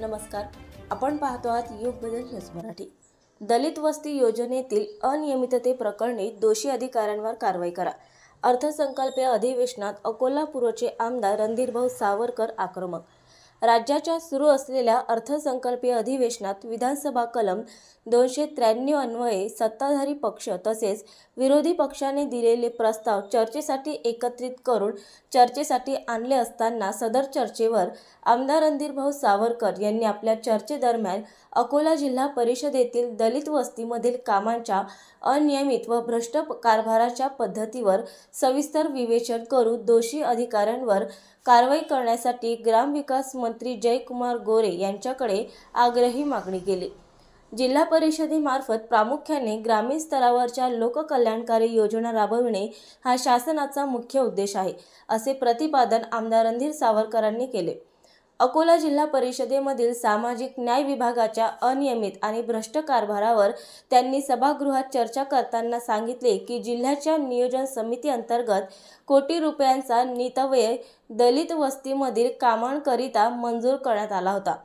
नमस्कार, आपण पाहतो आहात युग बदल न्यूज मराठी। दलित वस्ती योजनेतील अनियमितते प्रकरणी दोषी अधिकाऱ्यांवर कारवाई करा। अर्थसंकल्पीय अधिवेशनात अकोला पूर्वचे आमदार रणधीरभाऊ सावरकर आक्रमक। राज्याच्या सुरू असलेल्या अर्थसंकल्पीय अधिवेशनात विधानसभा कलम 293 अन्वये सत्ताधारी पक्ष तसेच विरोधी पक्षाने दिलेले प्रस्ताव चर्चेसाठी एकत्रित करून चर्चेसाठी आणले असताना सदर चर्चेवर आमदार रणधीरभाऊ सावरकर यांनी आपल्या चर्चेदरम्यान अकोला जिल्हा परिषदेतील दलित वस्तीमधील कामांच्या अनियमित व भ्रष्ट कारभाराच्या पद्धतीवर सविस्तर विवेचन करून दोषी अधिकाऱ्यांवर कारवाई करण्यासाठी ग्रामविकास मंत्री जयकुमार गोरे यांच्याकडे आग्रही मागणी केली। जिल्हा परिषदेमार्फत प्रामुख्याने ग्रामीण स्तरावरच्या लोककल्याणकारी योजना राबविणे हा शासनाचा मुख्य उद्देश आहे, असे प्रतिपादन आमदार रणधीर सावरकरांनी केले। अकोला जिल्हा परिषदेमधील सामाजिक न्याय विभागाच्या अनियमित आणि भ्रष्ट कारभारावर त्यांनी सभागृहात चर्चा करताना सांगितले की जिल्ह्याच्या नियोजन समिती अंतर्गत कोटी रुपयांचा नितव्यय दलित वस्तीमधील कामांकरिता मंजूर करण्यात आला होता।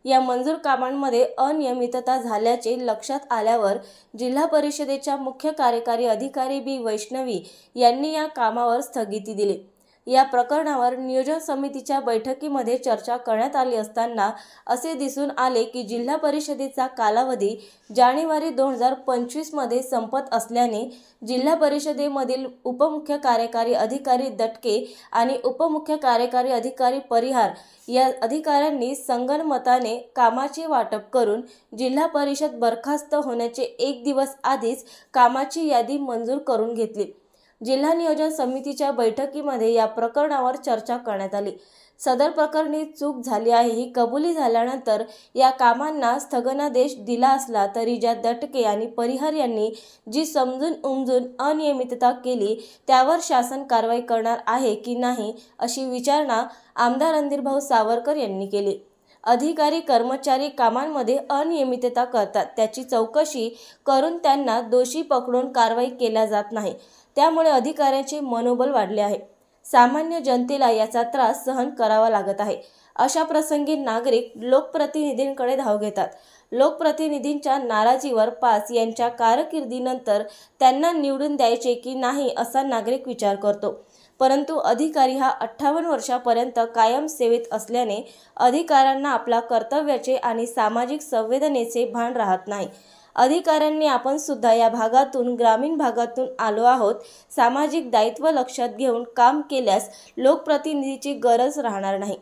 या मंजूर कामांमध्ये अनियमितता झाल्याचे लक्षात आल्यावर जिल्हा परिषदेच्या मुख्य कार्यकारी अधिकारी बी वैष्णवी यांनी या कामावर स्थगिती दिली। या प्रकरणावर नियोजन समितीच्या बैठकीमध्ये चर्चा करण्यात आली असताना असे दिसून आले की जिल्हा परिषदेचा कालावधी जानेवारी 2025 मध्ये संपत असल्याने जिल्हा परिषदेमधील उपमुख्य कार्यकारी अधिकारी दटके आणि उपमुख्य कार्यकारी अधिकारी परिहार या अधिकाऱ्यांनी संगनमताने कामाचे वाटप करून जिल्हा परिषद बरखास्त होण्याचे एक दिवस आधीच कामाची यादी मंजूर करून घेतली। जिल्हा नियोजन समितीच्या बैठकीमध्ये या प्रकरणावर चर्चा करण्यात आली। सदर प्रकरणी चूक झाली आहे ही कबुली झाल्यानंतर या कामांना स्थगनादेश दिला असला तरी ज्या दटके आणि परिहार यांनी जी समजून उमजून अनियमितता केली त्यावर शासन कारवाई करणार आहे की नाही अशी विचारणा आमदार रणधीरभाऊ सावरकर यांनी केली। अधिकारी कर्मचारी कामांमध्ये अनियमितता करतात त्याची चौकशी करून त्यांना दोषी पकडून कारवाई केल्या जात नाही, त्यामुळे अधिकाऱ्यांचे मनोबल वाढले आहे। सामान्य जनतेला याचा त्रास सहन करावा लागत आहे। अशा प्रसंगी नागरिक लोकप्रतिनिधींकडे धाव घेतात। लोकप्रतिनिधींच्या नाराजीवर पास यांच्या कारकिर्दीनंतर त्यांना निवडून द्यायचे की नाही असा नागरिक विचार करतो, परंतु अधिकारी हा 58 वर्षापर्यंत कायम सेवेत असल्याने अधिकाऱ्यांना आपल्या कर्तव्याचे आणि सामाजिक संवेदनेचे भान राहत नाही। अधिकाऱ्यांनी आपण सुद्धा या भागातून ग्रामीण भागातून आलो आहोत, सामाजिक दायित्व लक्षात घेऊन काम केल्यास लोकप्रतिनिधीची गरज राहणार नाही।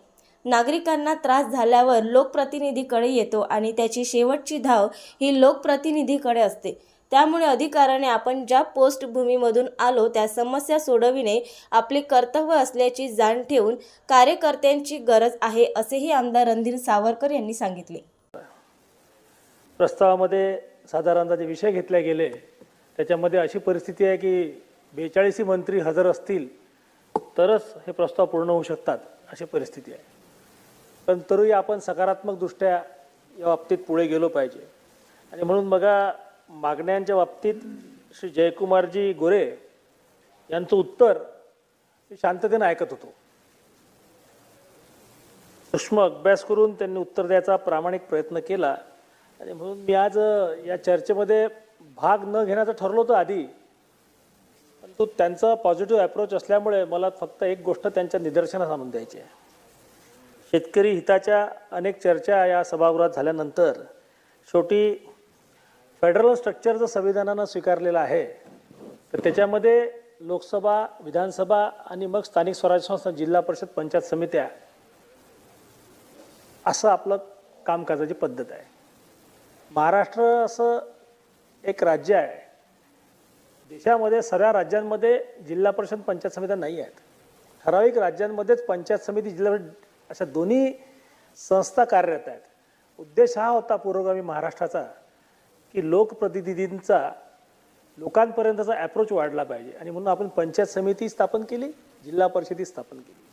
नागरिकांना त्रास झाल्यावर लोकप्रतिनिधीकडे येतो आणि त्याची शेवटची धाव ही लोकप्रतिनिधीकडे असते, त्यामुळे अधिकाऱ्याने आपण ज्या पोस्टभूमीमधून आलो त्या समस्या सोडविणे आपले कर्तव्य असल्याची जाण ठेवून कार्यकर्त्यांची गरज आहे, असेही आमदार रणधीर सावरकर यांनी सांगितले। प्रस्तावामध्ये साधारणतः जे विषय घेतले गेले त्याच्यामध्ये अशी परिस्थिती आहे की 42 मंत्री हजर असतील तरच हे प्रस्ताव पूर्ण होऊ शकतात अशी परिस्थिती आहे। पण तरीही आपण सकारात्मक दृष्ट्या या बाबतीत पुढे गेलो पाहिजे आणि म्हणून बघा मागण्यांच्या बाबतीत श्री जयकुमारजी गोरे यांचं उत्तर मी शांततेने ऐकत होतो। सूक्ष्म अभ्यास करून त्यांनी उत्तर द्यायचा प्रामाणिक प्रयत्न केला आणि म्हणून मी आज या चर्चेमध्ये भाग न घेण्याचं ठरलो होतं आधी, परंतु त्यांचा पॉझिटिव्ह अप्रोच असल्यामुळे मला फक्त एक गोष्ट त्यांच्या निदर्शनास आणून द्यायची आहे। शेतकरी हिताच्या अनेक चर्चा या सभागृहात झाल्यानंतर शेवटी फेडरल स्ट्रक्चर जर संविधानानं स्वीकारलेलं आहे तर त्याच्यामध्ये लोकसभा, विधानसभा आणि मग स्थानिक स्वराज्य संस्था, जिल्हा परिषद, पंचायत समित्या असं आपलं कामकाजाची पद्धत आहे। महाराष्ट्र असं एक राज्य आहे, देशामध्ये सगळ्या राज्यांमध्ये जिल्हा परिषद, पंचायत समित्या नाही आहेत। ठराविक राज्यांमध्येच पंचायत समिती, जिल्हा परिषद अशा दोन्ही संस्था कार्यरत आहेत। उद्देश हा होता पुरोगामी महाराष्ट्राचा की लोकप्रतिनिधींचा लोकांपर्यंतचा अप्रोच वाढला पाहिजे आणि म्हणून आपण पंचायत समिती स्थापन केली, जिल्हा परिषद स्थापन केली।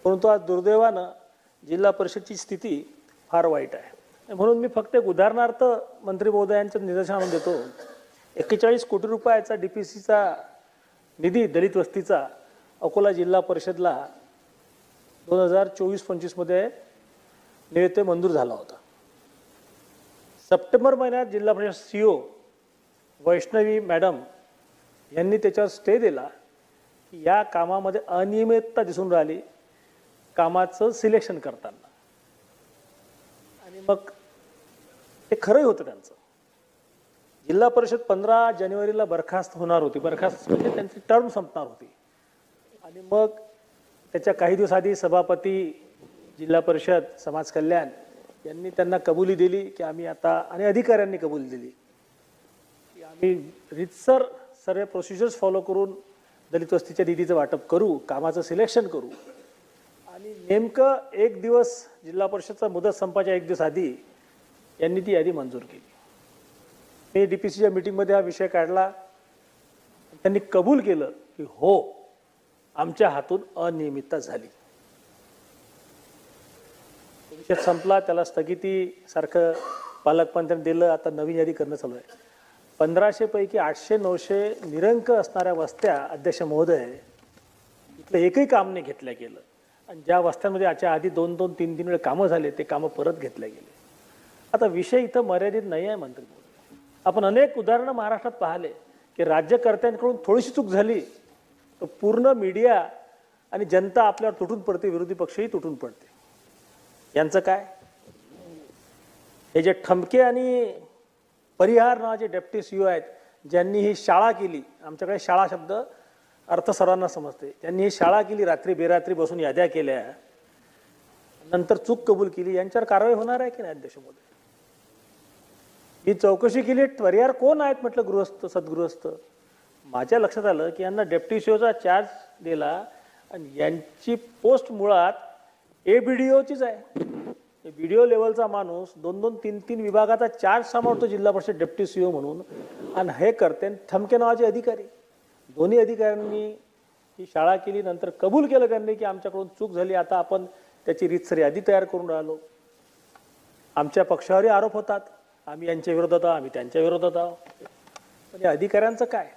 परंतु आज दुर्दैवानं जिल्हा परिषदची स्थिती फार वाईट आहे। म्हणून मी फक्त एक उदाहरणार्थ मंत्री महोदयांचं निदर्शन आणून देतो। 41 कोटी रुपयाचा DPCचा निधी दलित वस्तीचा अकोला जिल्हा परिषदला 2024-25 मध्ये नियुक्ती मंजूर झाला होता. सप्टेंबर महिन्यात जिल्हा परिषद CEO वैष्णवी मॅडम यांनी त्याच्यावर स्टे दिला की या कामामध्ये अनियमितता दिसून राहिली कामाचं सिलेक्शन करताना. आणि मग ते खरंही होतं त्यांचं. जिल्हा परिषद 15 जानेवारीला बरखास्त होणार होती. बरखास्त म्हणजे त्यांची टर्म संपणार होती. आणि मग त्याच्या काही दिवस आधी सभापती जिल्हा परिषद समाज कल्याण यांनी त्यांना कबुली दिली की आम्ही आता, आणि अधिकाऱ्यांनी कबुली दिली की आम्ही रीतसर सर्व प्रोसिजर्स फॉलो करून दलित वस्तीच्या निधीचं वाटप करू, कामाचं सिलेक्शन करू. आणि नेमकं एक दिवस जिल्हा परिषदचा मुदत संपायच्या एक दिवस आधी यांनी ती यादी मंजूर केली. मी DPCच्या मीटिंगमध्ये हा विषय काढला. त्यांनी कबूल केलं की हो, आमच्या हातून अनियमितता झाली. विषय संपला, त्याला स्थगिती सारखं पालकमंत्र्यांनी दिलं. आता नवीन यादी करणं चालू आहे. 1500 पैकी 800-900 निरंक असणाऱ्या वस्त्या अध्यक्ष महोदय इथलं एकही काम नाही घेतलं गेलं. आणि ज्या वस्त्यांमध्ये याच्या आधी 2-2, 3-3 वेळ कामं झाले ते कामं परत घेतले गेले. आता विषय इथं मर्यादित नाही आहे मंत्री महोदय. आपण अनेक उदाहरणं महाराष्ट्रात पाहिले की राज्यकर्त्यांकडून थोडीशी चूक झाली तर पूर्ण मीडिया आणि जनता आपल्यावर तुटून पडते, विरोधी पक्षही तुटून पडते. यांचं काय? हे जे ठमके आणि परिहार नावाचे डेप्टी CEO आहेत, ज्यांनी ही शाळा केली, आमच्याकडे शाळा शब्द अर्थ सर्वांना समजते, त्यांनी ही शाळा केली, रात्री बेरात्री बसून याद्या केल्या, नंतर चूक कबूल केली, यांच्यावर कारवाई होणार आहे की नाही अध्यक्ष महोदय? ही चौकशी केली. परिहार कोण आहेत म्हटलं? गृहस्थ, सद्गृहस्थ. माझ्या लक्षात आलं की यांना डेप्टी CEOचा चार्ज दिला आणि यांची पोस्ट मुळात ABDOचीच आहे. BDO लेवलचा माणूस 2-2, 3-3 विभागाचा चार्ज सांभाळतो जिल्हा परिषद डेप्टी CEO म्हणून. आणि हे करते ठमके नावाचे अधिकारी. दोन्ही अधिकाऱ्यांनी ही शाळा केली, नंतर कबूल केलं त्यांनी की आमच्याकडून चूक झाली, आता आपण त्याची रीतसर यादी तयार करून राहिलो. आमच्या पक्षावरही आरोप होतात, आम्ही यांच्या विरोधात आहोत, आम्ही त्यांच्या विरोधात आहोत. पण या अधिकाऱ्यांचं काय?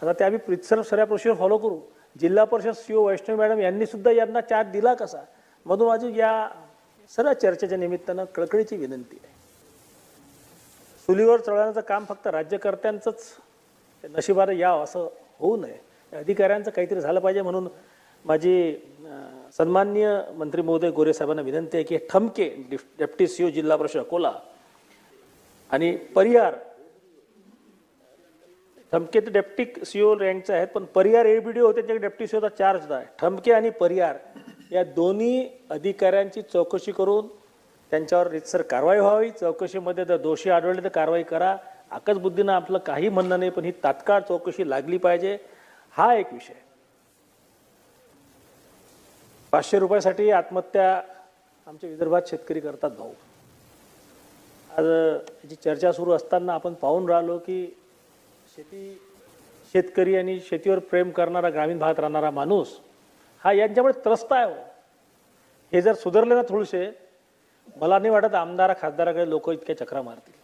आता ते आम्ही रीतसर सगळ्या प्रोसिजर फॉलो करू. जिल्हा परिषद CEO वैष्णवी मॅडम यांनी सुद्धा यांना चार्ज दिला कसा? म्हणून माझी या सर्व चर्चेच्या निमित्तानं कळकळीची विनंती आहे. चुलीवर चढवण्याचं काम फक्त राज्यकर्त्यांचंच नशिबाला यावं असं होऊ नये. अधिकाऱ्यांचं काहीतरी झालं पाहिजे. म्हणून माझी सन्माननीय मंत्री महोदय गोरे साहेबांना विनंती आहे की ठमके डेप्टी CEO जिल्हा परिषद अकोला आणि परिहार, ठमके तर डेप्टी CEO रँकचे आहेत, पण परिहार ABDO होते, त्याच्याकडे डेप्टी CEOचा चार्ज आहे. ठमके आणि परिहार या दोन्ही अधिकाऱ्यांची चौकशी करून त्यांच्यावर रीतसर कारवाई व्हावी. चौकशीमध्ये जर दोषी आढळले तर कारवाई करा. आकसबुद्धीनं आपलं काही म्हणणं नाही, पण ही तात्काळ चौकशी लागली पाहिजे. हा एक विषय. 500 रुपयासाठी आत्महत्या आमच्या विदर्भात शेतकरी करतात भाऊ. आज याची चर्चा सुरू असताना आपण पाहून राहिलो की शेतकरी आणि शेतीवर प्रेम करणारा, ग्रामीण भागात राहणारा माणूस हा यांच्यामुळे त्रस्त आहे. हे जर सुधारले ना थोडेसे, मला नाही वाटत आमदार खासदाराकडे लोक इतक्या चक्रा मारतील.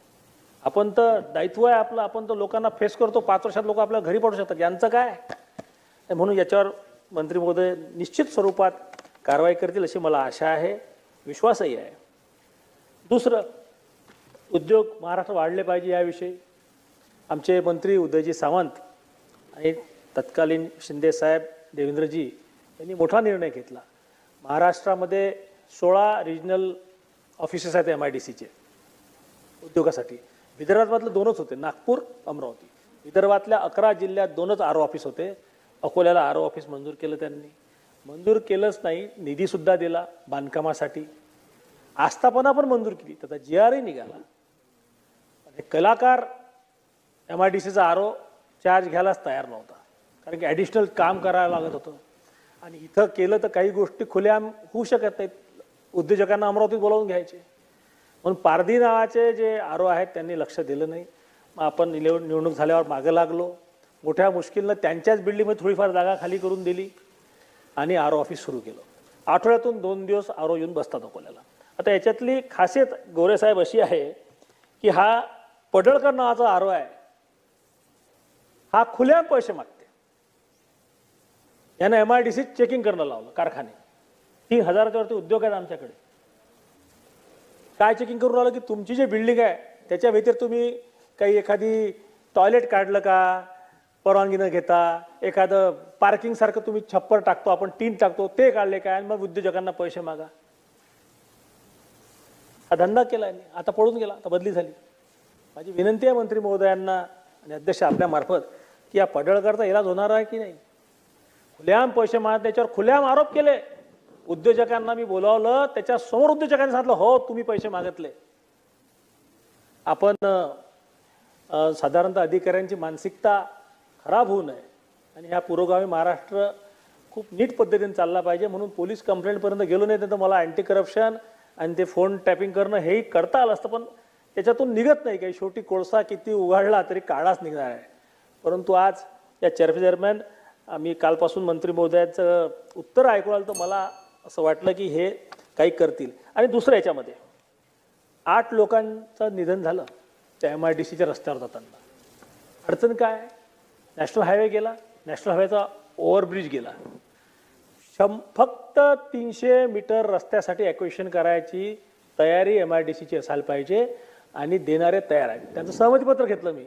आपण तर दायित्व आहे आपलं, आपण तर लोकांना फेस करतो. 5 वर्षात लोक आपल्या घरी पडू शकतात, यांचं काय? म्हणून याच्यावर मंत्री महोदय निश्चित स्वरूपात कारवाई करतील अशी मला आशा आहे, विश्वासही आहे. दुसरं, उद्योग महाराष्ट्र वाढले पाहिजे याविषयी आमचे मंत्री उदयजी सामंत आणि तत्कालीन शिंदे साहेब, देवेंद्रजी यांनी मोठा निर्णय घेतला. महाराष्ट्रामध्ये 16 रिजनल ऑफिसेस आहेत MIDCचे उद्योगासाठी. विदर्भातले 2च होते, नागपूर, अमरावती. विदर्भातल्या 11 जिल्ह्यात 2च RO ऑफिस होते. अकोल्याला RO ऑफिस मंजूर केलं त्यांनी. मंजूर केलंच नाही, निधीसुद्धा दिला बांधकामासाठी, आस्थापना पण मंजूर केली, त्याचा GRही निघाला. हे कलाकार MIDCचा RO चार्ज घ्यायलाच तयार नव्हता, कारण की ॲडिशनल काम करायला लागत होतं. आणि इथं केलं तर काही गोष्टी खुल्याम होऊ शकत नाहीत, उद्योजकांना अमरावतीत बोलावून घ्यायचे. म्हणून पारधी नावाचे जे RO आहेत त्यांनी लक्ष दिलं नाही. मग आपण निवडणूक झाल्यावर मागं लागलो. मोठ्या मुश्किलनं त्यांच्याच बिल्डिंगमध्ये थोडीफार जागा खाली करून दिली आणि RO ऑफिस सुरू केलं. आठवड्यातून 2 दिवस RO येऊन बसतात अकोल्याला. आता याच्यातली खासियत गोरेसाहेब अशी आहे की हा पडळकर नावाचा RO आहे, हा खुल्या पैसे मागते. यानं MIDC चेकिंग करणं लावलं कारखाने. 3000च्या वरती उद्योग आहेत आमच्याकडे. काय चेकिंग करून राहिलं की तुमची जी बिल्डिंग आहे त्याच्या व्यतिरिक्त तुम्ही काही एखादी टॉयलेट काढलं का परवानगी न घेता, एखादं पार्किंगसारखं तुम्ही छप्पर टाकतो आपण टीन टाकतो ते काढले काय आणि मग उद्योजकांना पैसे मागा. हा धंदा केला आहे. आता पळून गेला, आता बदली झाली. माझी विनंती आहे मंत्री महोदयांना आणि अध्यक्ष आपल्यामार्फत की या पडळकरचा इलाज होणार आहे की नाही. खुलेआम पैसे मागत त्याच्यावर खुलेआम आरोप केले. उद्योजकांना मी बोलावलं, त्याच्या समोर उद्योजकांनी सांगितलं हो तुम्ही पैसे मागितले. आपण साधारणतः अधिकाऱ्यांची मानसिकता खराब होऊ नये आणि ह्या पुरोगामी महाराष्ट्र खूप नीट पद्धतीने चालला पाहिजे म्हणून पोलीस कंप्लेंटपर्यंत गेलो नाही तर मला अँटी करप्शन आणि ते फोन टॅपिंग करणं हेही करता आलं असतं, पण त्याच्यातून निघत नाही काही. शेवटी कोळसा किती उघडला तरी काळाच निघणार आहे. परंतु आज या चर्चेदरम्यान आम्ही कालपासून मंत्री महोदयाचं उत्तर ऐकू आलं तर मला असं वाटलं की हे काही करतील. आणि दुसरं याच्यामध्ये 8 लोकांचं निधन झालं त्या MIDCच्या रस्त्यावर जाताना. अडचण काय? नॅशनल हायवे गेला, नॅशनल हायवेचा ओव्हरब्रिज गेला. फक्त 300 मीटर रस्त्यासाठी ॲक्विजिशन करायची तयारी MIDCची असायला पाहिजे आणि देणारे तयार आहेत. त्यांचं सहमतीपत्र घेतलं मी.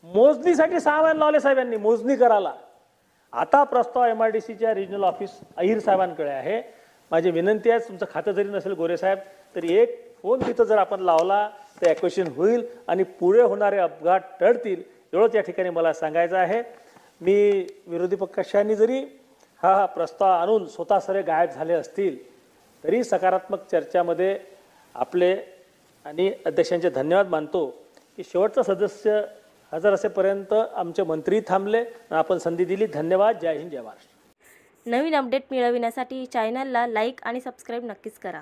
मोजणीसाठी 6 महिने लावले साहेबांनी मोजणी करायला. आता प्रस्ताव MIDCच्या रिजनल ऑफिस अहिर साहेबांकडे आहे. माझी विनंती आहे तुमचं खातं जरी नसेल गोरे साहेब तरी एक फोन तिथं जर आपण लावला तर ॲक्विजिशन होईल आणि पुढे होणारे अपघात टळतील. एवढंच या ठिकाणी मला सांगायचं आहे. मी विरोधी पक्षांनी जरी हा प्रस्ताव आणून स्वतः सगळे गायब झाले असतील तरी सकारात्मक चर्चामध्ये आपले आणि अध्यक्षांचे धन्यवाद मानतो की शेवटचा सदस्य हजर असेपर्यंत आमचे मंत्री थांबले, आपण संधी दिली. धन्यवाद. जय हिंद, जय महाराष्ट्र. नवीन अपडेट मिळविण्यासाठी चॅनलला लाईक आणि सबस्क्राईब नक्कीच करा.